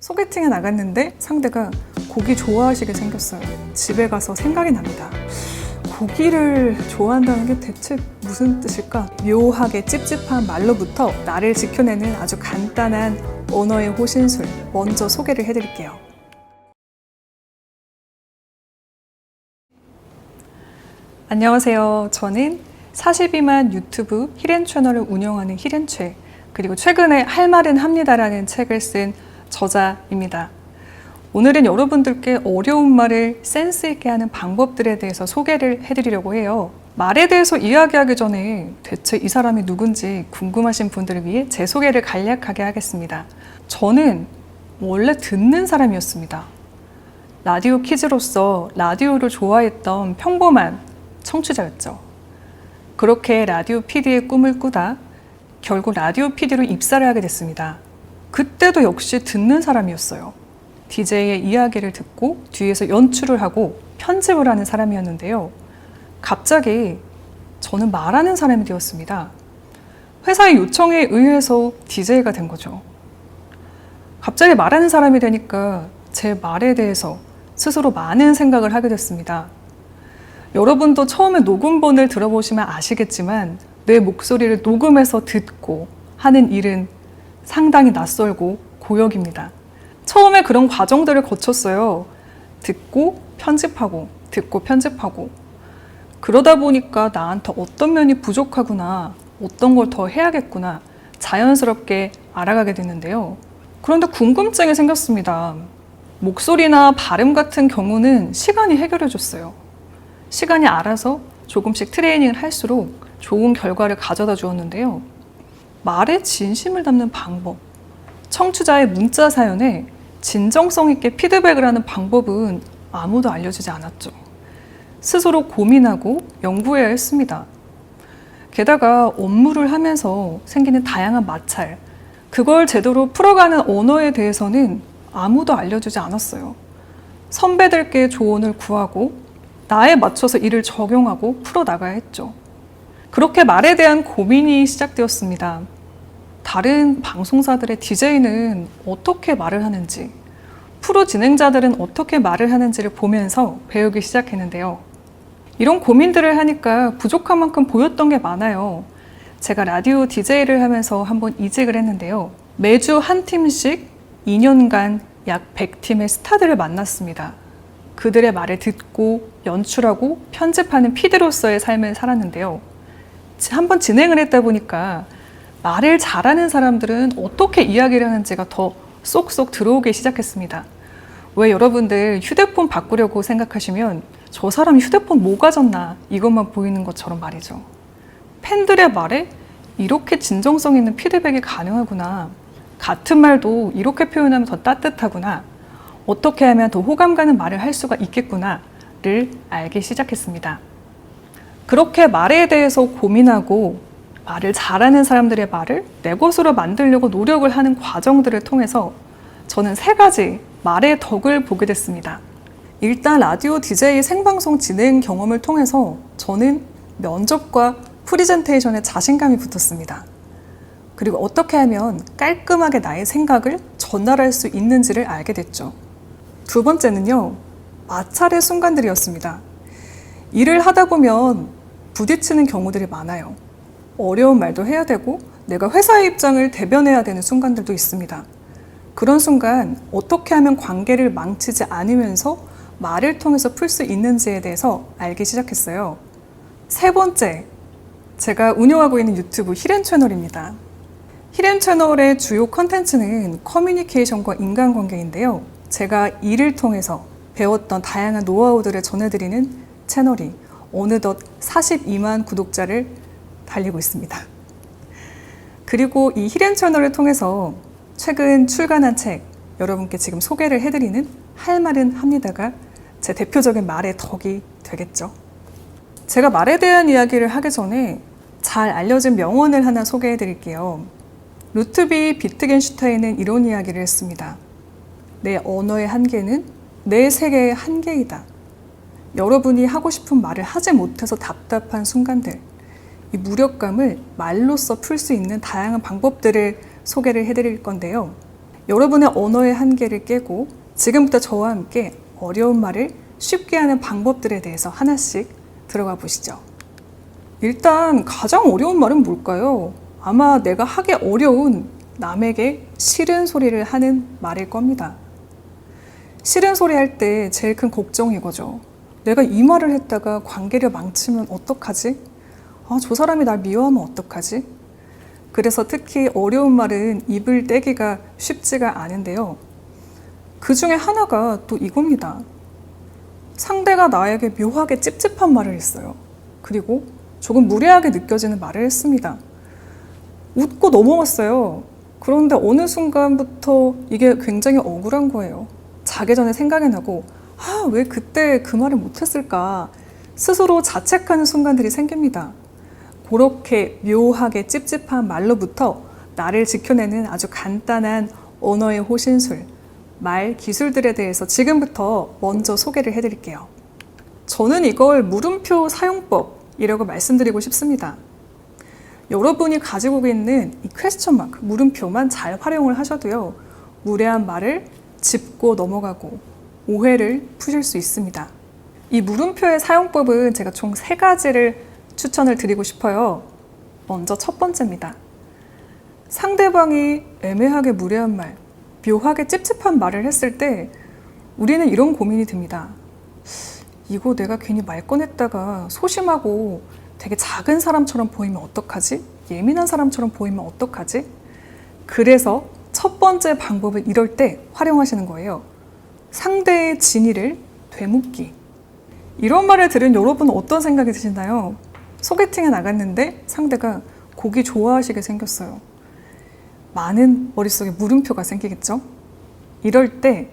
소개팅에 나갔는데 상대가 고기 좋아하시게 생겼어요. 집에 가서 생각이 납니다. 고기를 좋아한다는 게 대체 무슨 뜻일까? 묘하게 찝찝한 말로부터 나를 지켜내는 아주 간단한 언어의 호신술, 먼저 소개를 해드릴게요. 안녕하세요. 저는 42만 유튜브 히렌 채널을 운영하는 히렌최, 그리고 최근에 할 말은 합니다라는 책을 쓴 저자입니다. 오늘은 여러분들께 어려운 말을 센스 있게 하는 방법들에 대해서 소개를 해드리려고 해요. 말에 대해서 이야기하기 전에 대체 이 사람이 누군지 궁금하신 분들을 위해 제 소개를 간략하게 하겠습니다. 저는 원래 듣는 사람이었습니다. 라디오 키즈로서 라디오를 좋아했던 평범한 청취자였죠. 그렇게 라디오 PD의 꿈을 꾸다 결국 라디오 PD로 입사를 하게 됐습니다. 그때도 역시 듣는 사람이었어요. DJ의 이야기를 듣고 뒤에서 연출을 하고 편집을 하는 사람이었는데요. 갑자기 저는 말하는 사람이 되었습니다. 회사의 요청에 의해서 DJ가 된 거죠. 갑자기 말하는 사람이 되니까 제 말에 대해서 스스로 많은 생각을 하게 됐습니다. 여러분도 처음에 녹음본을 들어보시면 아시겠지만 내 목소리를 녹음해서 듣고 하는 일은 상당히 낯설고 고역입니다. 처음에 그런 과정들을 거쳤어요. 듣고 편집하고 듣고 편집하고 그러다 보니까 나한테 어떤 면이 부족하구나, 어떤 걸 더 해야겠구나 자연스럽게 알아가게 됐는데요. 그런데 궁금증이 생겼습니다. 목소리나 발음 같은 경우는 시간이 해결해 줬어요. 시간이 알아서 조금씩 트레이닝을 할수록 좋은 결과를 가져다 주었는데요. 말에 진심을 담는 방법, 청취자의 문자 사연에 진정성 있게 피드백을 하는 방법은 아무도 알려주지 않았죠. 스스로 고민하고 연구해야 했습니다. 게다가 업무를 하면서 생기는 다양한 마찰, 그걸 제대로 풀어가는 언어에 대해서는 아무도 알려주지 않았어요. 선배들께 조언을 구하고 나에 맞춰서 이를 적용하고 풀어나가야 했죠. 그렇게 말에 대한 고민이 시작되었습니다. 다른 방송사들의 DJ는 어떻게 말을 하는지, 프로 진행자들은 어떻게 말을 하는지를 보면서 배우기 시작했는데요. 이런 고민들을 하니까 부족한 만큼 보였던 게 많아요. 제가 라디오 DJ를 하면서 한번 이직을 했는데요. 매주 한 팀씩 2년간 약 100팀의 스타들을 만났습니다. 그들의 말을 듣고 연출하고 편집하는 PD로서의 삶을 살았는데요. 한번 진행을 했다 보니까 말을 잘하는 사람들은 어떻게 이야기를 하는지가 더 쏙쏙 들어오기 시작했습니다. 왜 여러분들 휴대폰 바꾸려고 생각하시면 저 사람 휴대폰 뭐 가졌나 이것만 보이는 것처럼 말이죠. 팬들의 말에 이렇게 진정성 있는 피드백이 가능하구나. 같은 말도 이렇게 표현하면 더 따뜻하구나. 어떻게 하면 더 호감 가는 말을 할 수가 있겠구나를 알기 시작했습니다. 그렇게 말에 대해서 고민하고 말을 잘하는 사람들의 말을 내 것으로 만들려고 노력을 하는 과정들을 통해서 저는 3가지 말의 덕을 보게 됐습니다. 일단 라디오 DJ 생방송 진행 경험을 통해서 저는 면접과 프리젠테이션에 자신감이 붙었습니다. 그리고 어떻게 하면 깔끔하게 나의 생각을 전달할 수 있는지를 알게 됐죠. 2번째는요, 마찰의 순간들이었습니다. 일을 하다 보면 부딪히는 경우들이 많아요. 어려운 말도 해야 되고 내가 회사의 입장을 대변해야 되는 순간들도 있습니다. 그런 순간 어떻게 하면 관계를 망치지 않으면서 말을 통해서 풀 수 있는지에 대해서 알기 시작했어요. 3번째, 제가 운영하고 있는 유튜브 히렌 채널입니다. 히렌 채널의 주요 컨텐츠는 커뮤니케이션과 인간관계인데요. 제가 일을 통해서 배웠던 다양한 노하우들을 전해드리는 채널이 어느덧 42만 구독자를 달리고 있습니다. 그리고 이 히렌 채널을 통해서 최근 출간한 책, 여러분께 지금 소개를 해드리는 할 말은 합니다가 제 대표적인 말의 덕이 되겠죠. 제가 말에 대한 이야기를 하기 전에 잘 알려진 명언을 하나 소개해드릴게요. 루트비 비트겐슈타인은 이런 이야기를 했습니다. 내 언어의 한계는 내 세계의 한계이다. 여러분이 하고 싶은 말을 하지 못해서 답답한 순간들, 이 무력감을 말로써 풀 수 있는 다양한 방법들을 소개를 해드릴 건데요. 여러분의 언어의 한계를 깨고 지금부터 저와 함께 어려운 말을 쉽게 하는 방법들에 대해서 하나씩 들어가 보시죠. 일단 가장 어려운 말은 뭘까요? 아마 내가 하기 어려운 남에게 싫은 소리를 하는 말일 겁니다. 싫은 소리 할 때 제일 큰 걱정이 이거죠. 내가 이 말을 했다가 관계를 망치면 어떡하지? 저 사람이 날 미워하면 어떡하지? 그래서 특히 어려운 말은 입을 떼기가 쉽지가 않은데요. 그 중에 하나가 또 이겁니다. 상대가 나에게 묘하게 찝찝한 말을 했어요. 그리고 조금 무례하게 느껴지는 말을 했습니다. 웃고 넘어갔어요. 그런데 어느 순간부터 이게 굉장히 억울한 거예요. 자기 전에 생각이 나고 왜 그때 그 말을 못했을까 스스로 자책하는 순간들이 생깁니다. 그렇게 묘하게 찝찝한 말로부터 나를 지켜내는 아주 간단한 언어의 호신술, 말 기술들에 대해서 지금부터 먼저 소개를 해드릴게요. 저는 이걸 물음표 사용법이라고 말씀드리고 싶습니다. 여러분이 가지고 있는 이 퀘스천 마크, 물음표만 잘 활용을 하셔도요, 무례한 말을 짚고 넘어가고 오해를 푸실 수 있습니다. 이 물음표의 사용법은 제가 총 3가지를 추천을 드리고 싶어요. 먼저 첫 번째입니다. 상대방이 애매하게 무례한 말, 묘하게 찝찝한 말을 했을 때 우리는 이런 고민이 듭니다. 이거 내가 괜히 말 꺼냈다가 소심하고 되게 작은 사람처럼 보이면 어떡하지? 예민한 사람처럼 보이면 어떡하지? 그래서 첫 번째 방법은 이럴 때 활용하시는 거예요. 상대의 진위를 되묻기. 이런 말을 들은 여러분은 어떤 생각이 드시나요? 소개팅에 나갔는데 상대가 고기 좋아하시게 생겼어요. 많은 머릿속에 물음표가 생기겠죠? 이럴 때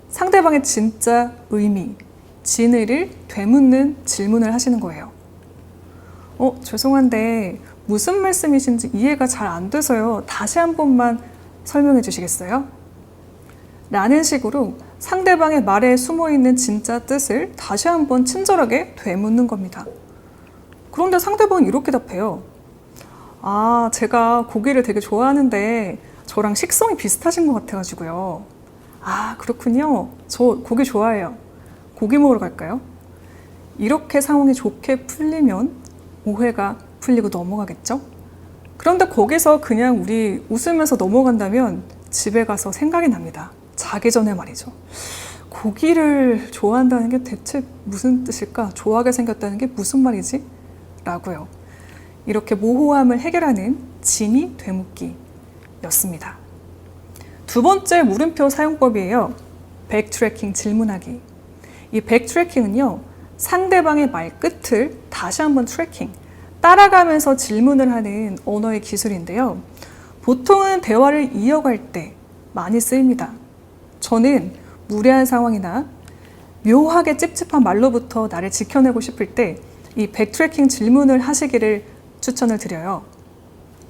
상대방의 진짜 의미, 진의를 되묻는 질문을 하시는 거예요. 죄송한데 무슨 말씀이신지 이해가 잘 안 돼서요. 다시 한 번만 설명해 주시겠어요? 라는 식으로 상대방의 말에 숨어있는 진짜 뜻을 다시 한 번 친절하게 되묻는 겁니다. 그런데 상대방은 이렇게 답해요. 제가 고기를 되게 좋아하는데 저랑 식성이 비슷하신 것 같아가지고요. 그렇군요. 저 고기 좋아해요. 고기 먹으러 갈까요? 이렇게 상황이 좋게 풀리면 오해가 풀리고 넘어가겠죠? 그런데 거기서 그냥 우리 웃으면서 넘어간다면 집에 가서 생각이 납니다. 자기 전에 말이죠. 고기를 좋아한다는 게 대체 무슨 뜻일까? 좋아하게 생겼다는 게 무슨 말이지? 라고요. 이렇게 모호함을 해결하는 진위 되묻기였습니다. 두 번째 물음표 사용법이에요. 백트래킹 질문하기. 이 백트래킹은요, 상대방의 말 끝을 다시 한번 트래킹, 따라가면서 질문을 하는 언어의 기술인데요. 보통은 대화를 이어갈 때 많이 쓰입니다. 저는 무례한 상황이나 묘하게 찝찝한 말로부터 나를 지켜내고 싶을 때 이 백트래킹 질문을 하시기를 추천을 드려요.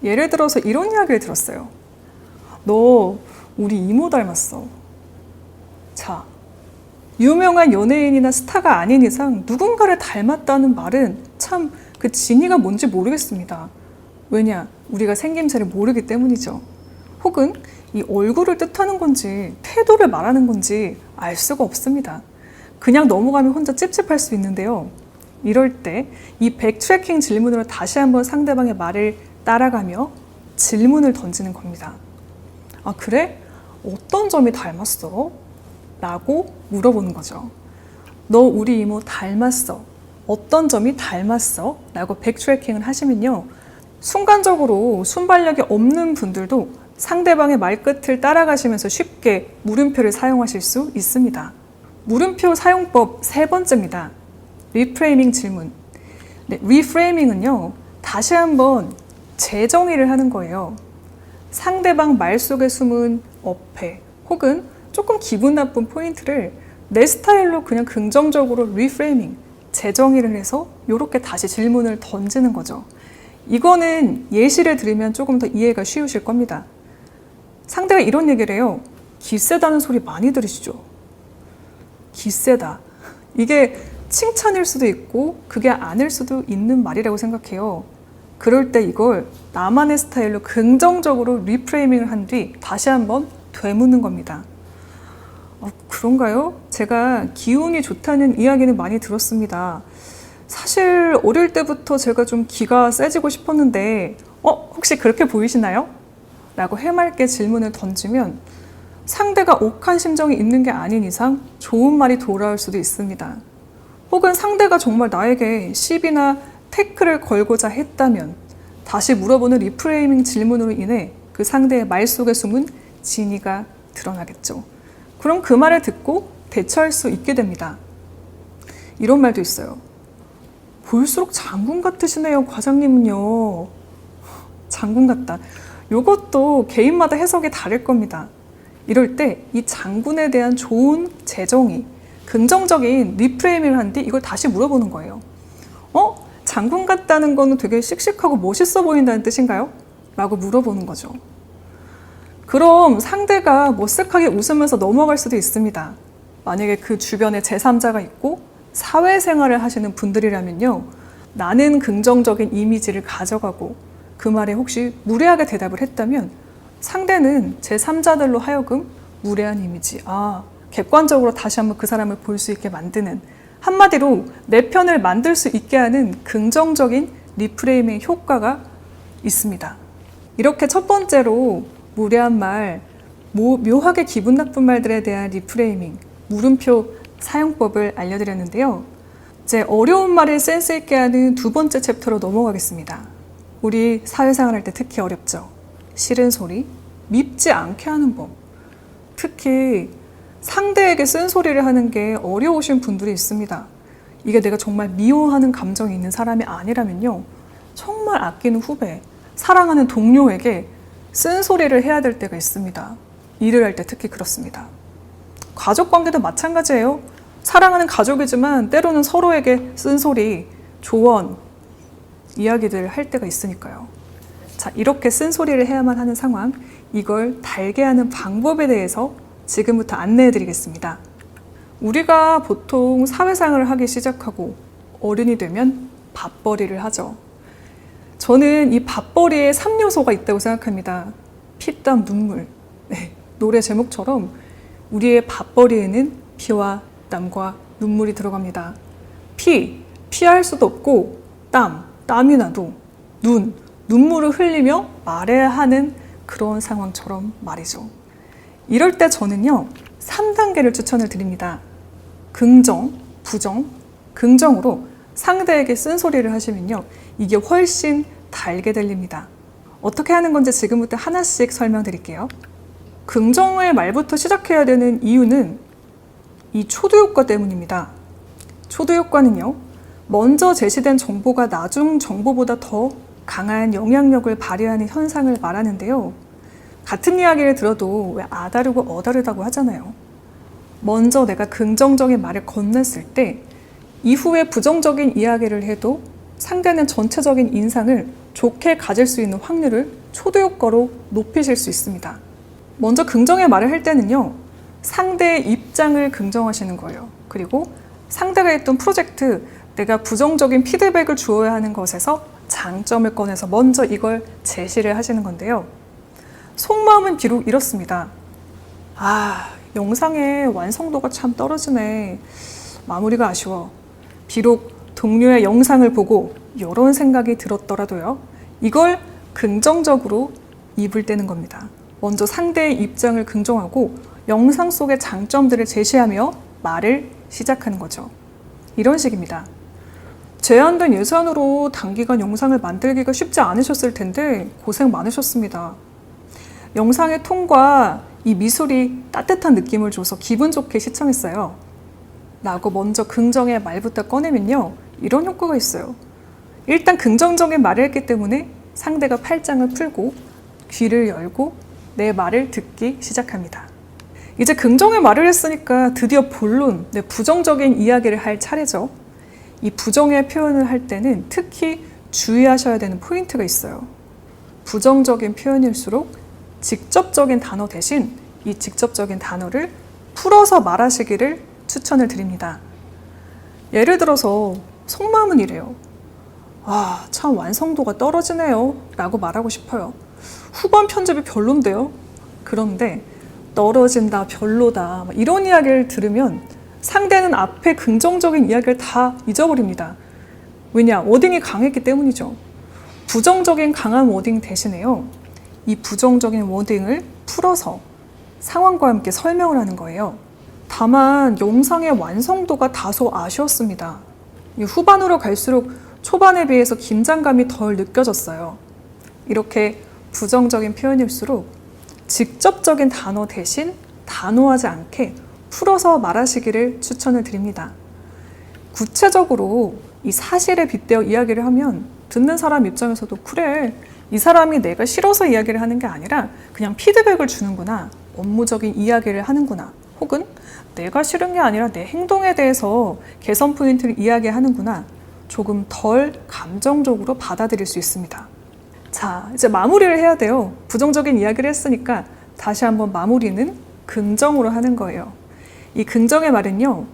예를 들어서 이런 이야기를 들었어요. 너 우리 이모 닮았어. 자, 유명한 연예인이나 스타가 아닌 이상 누군가를 닮았다는 말은 참 그 진위가 뭔지 모르겠습니다. 왜냐? 우리가 생김새를 모르기 때문이죠. 혹은 이 얼굴을 뜻하는 건지 태도를 말하는 건지 알 수가 없습니다. 그냥 넘어가면 혼자 찝찝할 수 있는데요. 이럴 때 이 백트래킹 질문으로 다시 한번 상대방의 말을 따라가며 질문을 던지는 겁니다. 그래? 어떤 점이 닮았어? 라고 물어보는 거죠. 너 우리 이모 닮았어. 어떤 점이 닮았어? 라고 백트래킹을 하시면요. 순간적으로 순발력이 없는 분들도 상대방의 말끝을 따라가시면서 쉽게 물음표를 사용하실 수 있습니다. 물음표 사용법 3번째입니다. 리프레이밍 질문. 리프레이밍은요, 다시 한번 재정의를 하는 거예요. 상대방 말 속에 숨은 어폐 혹은 조금 기분 나쁜 포인트를 내 스타일로 그냥 긍정적으로 리프레이밍, 재정의를 해서 이렇게 다시 질문을 던지는 거죠. 이거는 예시를 들으면 조금 더 이해가 쉬우실 겁니다. 상대가 이런 얘기를 해요. 기세다는 소리 많이 들으시죠? 기세다. 이게 칭찬일 수도 있고 그게 아닐 수도 있는 말이라고 생각해요. 그럴 때 이걸 나만의 스타일로 긍정적으로 리프레이밍을 한 뒤 다시 한번 되묻는 겁니다. 그런가요? 제가 기운이 좋다는 이야기는 많이 들었습니다. 사실 어릴 때부터 제가 좀 기가 세지고 싶었는데 혹시 그렇게 보이시나요? 라고 해맑게 질문을 던지면 상대가 욱한 심정이 있는 게 아닌 이상 좋은 말이 돌아올 수도 있습니다. 혹은 상대가 정말 나에게 시비나 태클을 걸고자 했다면 다시 물어보는 리프레이밍 질문으로 인해 그 상대의 말 속에 숨은 진의가 드러나겠죠. 그럼 그 말을 듣고 대처할 수 있게 됩니다. 이런 말도 있어요. 볼수록 장군 같으시네요, 과장님은요. 장군 같다. 이것도 개인마다 해석이 다를 겁니다. 이럴 때 이 장군에 대한 좋은 재정의, 긍정적인 리프레이밍을 한 뒤 이걸 다시 물어보는 거예요. 장군 같다는 거는 되게 씩씩하고 멋있어 보인다는 뜻인가요? 라고 물어보는 거죠. 그럼 상대가 머쓱하게 웃으면서 넘어갈 수도 있습니다. 만약에 그 주변에 제3자가 있고 사회생활을 하시는 분들이라면요. 나는 긍정적인 이미지를 가져가고 그 말에 혹시 무례하게 대답을 했다면 상대는 제3자들로 하여금 무례한 이미지, 객관적으로 다시 한번 그 사람을 볼 수 있게 만드는, 한마디로 내 편을 만들 수 있게 하는 긍정적인 리프레이밍 효과가 있습니다. 이렇게 첫 번째로 무례한 말, 묘하게 기분 나쁜 말들에 대한 리프레이밍, 물음표 사용법을 알려드렸는데요. 이제 어려운 말을 센스 있게 하는 두 번째 챕터로 넘어가겠습니다. 우리 사회생활 할 때 특히 어렵죠. 싫은 소리, 밉지 않게 하는 법. 특히 상대에게 쓴소리를 하는 게 어려우신 분들이 있습니다. 이게 내가 정말 미워하는 감정이 있는 사람이 아니라면요. 정말 아끼는 후배, 사랑하는 동료에게 쓴소리를 해야 될 때가 있습니다. 일을 할 때 특히 그렇습니다. 가족 관계도 마찬가지예요. 사랑하는 가족이지만 때로는 서로에게 쓴소리, 조언, 이야기들을 할 때가 있으니까요. 자, 이렇게 쓴소리를 해야만 하는 상황, 이걸 달게 하는 방법에 대해서 지금부터 안내해 드리겠습니다. 우리가 보통 사회생활을 하기 시작하고 어른이 되면 밥벌이를 하죠. 저는 이 밥벌이에 3요소가 있다고 생각합니다. 피땀 눈물. 네, 노래 제목처럼 우리의 밥벌이에는 피와 땀과 눈물이 들어갑니다. 피할 수도 없고 땀이 나도 눈물을 흘리며 말해야 하는 그런 상황처럼 말이죠. 이럴 때 저는요, 3단계를 추천을 드립니다. 긍정, 부정, 긍정으로 상대에게 쓴소리를 하시면요, 이게 훨씬 달게 들립니다. 어떻게 하는 건지 지금부터 하나씩 설명드릴게요. 긍정의 말부터 시작해야 되는 이유는 이 초두 효과 때문입니다. 초두 효과는요, 먼저 제시된 정보가 나중 정보보다 더 강한 영향력을 발휘하는 현상을 말하는데요. 같은 이야기를 들어도 왜 아다르고 어다르다고 하잖아요. 먼저 내가 긍정적인 말을 건넸을 때 이후에 부정적인 이야기를 해도 상대는 전체적인 인상을 좋게 가질 수 있는 확률을 초두 효과로 높이실 수 있습니다. 먼저 긍정의 말을 할 때는요, 상대의 입장을 긍정하시는 거예요. 그리고 상대가 했던 프로젝트, 내가 부정적인 피드백을 주어야 하는 것에서 장점을 꺼내서 먼저 이걸 제시를 하시는 건데요. 속마음은 비록 이렇습니다. 영상의 완성도가 참 떨어지네. 마무리가 아쉬워. 비록 동료의 영상을 보고 이런 생각이 들었더라도요. 이걸 긍정적으로 입을 떼는 겁니다. 먼저 상대의 입장을 긍정하고 영상 속의 장점들을 제시하며 말을 시작하는 거죠. 이런 식입니다. 제한된 예산으로 단기간 영상을 만들기가 쉽지 않으셨을 텐데 고생 많으셨습니다. 영상의 톤과 이 미술이 따뜻한 느낌을 줘서 기분 좋게 시청했어요. 라고 먼저 긍정의 말부터 꺼내면요, 이런 효과가 있어요. 일단 긍정적인 말을 했기 때문에 상대가 팔짱을 풀고 귀를 열고 내 말을 듣기 시작합니다. 이제 긍정의 말을 했으니까 드디어 본론, 내 부정적인 이야기를 할 차례죠. 이 부정의 표현을 할 때는 특히 주의하셔야 되는 포인트가 있어요. 부정적인 표현일수록 직접적인 단어 대신 이 직접적인 단어를 풀어서 말하시기를 추천을 드립니다. 예를 들어서 속마음은 이래요. 참 완성도가 떨어지네요 라고 말하고 싶어요. 후반 편집이 별론데요. 그런데 떨어진다, 별로다 이런 이야기를 들으면 상대는 앞에 긍정적인 이야기를 다 잊어버립니다. 왜냐? 워딩이 강했기 때문이죠. 부정적인 강한 워딩 대신에요, 이 부정적인 워딩을 풀어서 상황과 함께 설명을 하는 거예요. 다만 영상의 완성도가 다소 아쉬웠습니다. 후반으로 갈수록 초반에 비해서 긴장감이 덜 느껴졌어요. 이렇게 부정적인 표현일수록 직접적인 단어 대신 단호하지 않게 풀어서 말하시기를 추천을 드립니다. 구체적으로 이 사실에 빗대어 이야기를 하면 듣는 사람 입장에서도 그래, 이 사람이 내가 싫어서 이야기를 하는 게 아니라 그냥 피드백을 주는구나, 업무적인 이야기를 하는구나, 혹은 내가 싫은 게 아니라 내 행동에 대해서 개선 포인트를 이야기하는구나, 조금 덜 감정적으로 받아들일 수 있습니다. 자, 이제 마무리를 해야 돼요. 부정적인 이야기를 했으니까 다시 한번 마무리는 긍정으로 하는 거예요. 이 긍정의 말은요,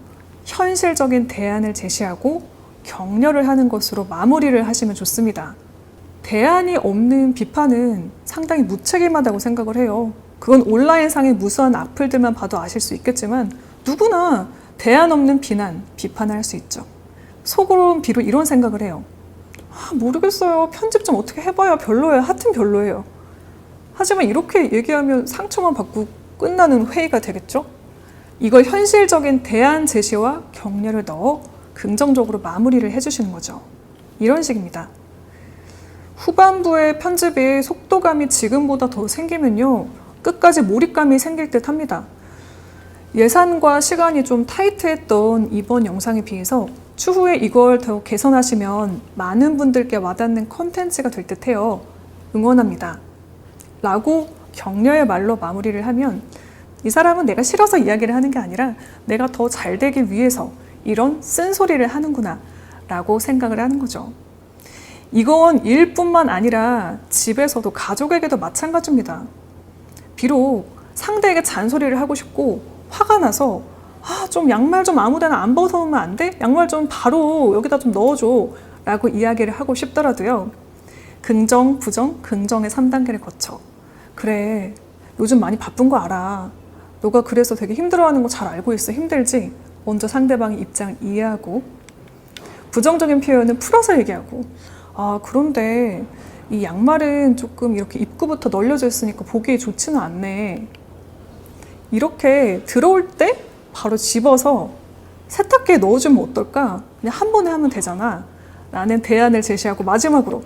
현실적인 대안을 제시하고 격려를 하는 것으로 마무리를 하시면 좋습니다. 대안이 없는 비판은 상당히 무책임하다고 생각을 해요. 그건 온라인상의 무수한 악플들만 봐도 아실 수 있겠지만 누구나 대안 없는 비난, 비판을 할 수 있죠. 속으로는 비록 이런 생각을 해요. 모르겠어요. 편집 좀 어떻게 해봐야 별로예요. 하여튼 별로예요. 하지만 이렇게 얘기하면 상처만 받고 끝나는 회의가 되겠죠? 이걸 현실적인 대안 제시와 격려를 넣어 긍정적으로 마무리를 해주시는 거죠. 이런 식입니다. 후반부의 편집이 속도감이 지금보다 더 생기면요, 끝까지 몰입감이 생길 듯 합니다. 예산과 시간이 좀 타이트했던 이번 영상에 비해서 추후에 이걸 더 개선하시면 많은 분들께 와닿는 컨텐츠가 될 듯해요. 응원합니다. 라고 격려의 말로 마무리를 하면 이 사람은 내가 싫어서 이야기를 하는 게 아니라 내가 더 잘 되기 위해서 이런 쓴소리를 하는구나 라고 생각을 하는 거죠. 이건 일뿐만 아니라 집에서도 가족에게도 마찬가지입니다. 비록 상대에게 잔소리를 하고 싶고 화가 나서 좀 양말 좀 아무 데나 안 벗어놓으면 안 돼? 양말 좀 바로 여기다 좀 넣어줘 라고 이야기를 하고 싶더라도요, 긍정, 부정, 긍정의 3단계를 거쳐 그래, 요즘 많이 바쁜 거 알아. 너가 그래서 되게 힘들어하는 거 잘 알고 있어. 힘들지? 먼저 상대방의 입장을 이해하고 부정적인 표현은 풀어서 얘기하고 그런데 이 양말은 조금 이렇게 입구부터 널려져 있으니까 보기에 좋지는 않네. 이렇게 들어올 때 바로 집어서 세탁기에 넣어주면 어떨까? 그냥 한 번에 하면 되잖아 라는 대안을 제시하고 마지막으로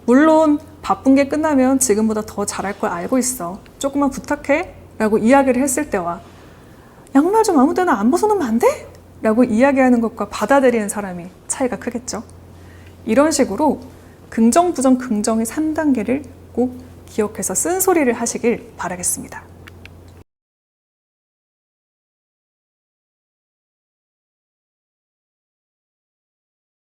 물론 바쁜 게 끝나면 지금보다 더 잘할 걸 알고 있어. 조금만 부탁해 라고 이야기를 했을 때와 양말 좀 아무 데나 안 벗어놓으면 안 돼? 라고 이야기하는 것과 받아들이는 사람이 차이가 크겠죠. 이런 식으로 긍정, 부정, 긍정의 3단계를 꼭 기억해서 쓴소리를 하시길 바라겠습니다.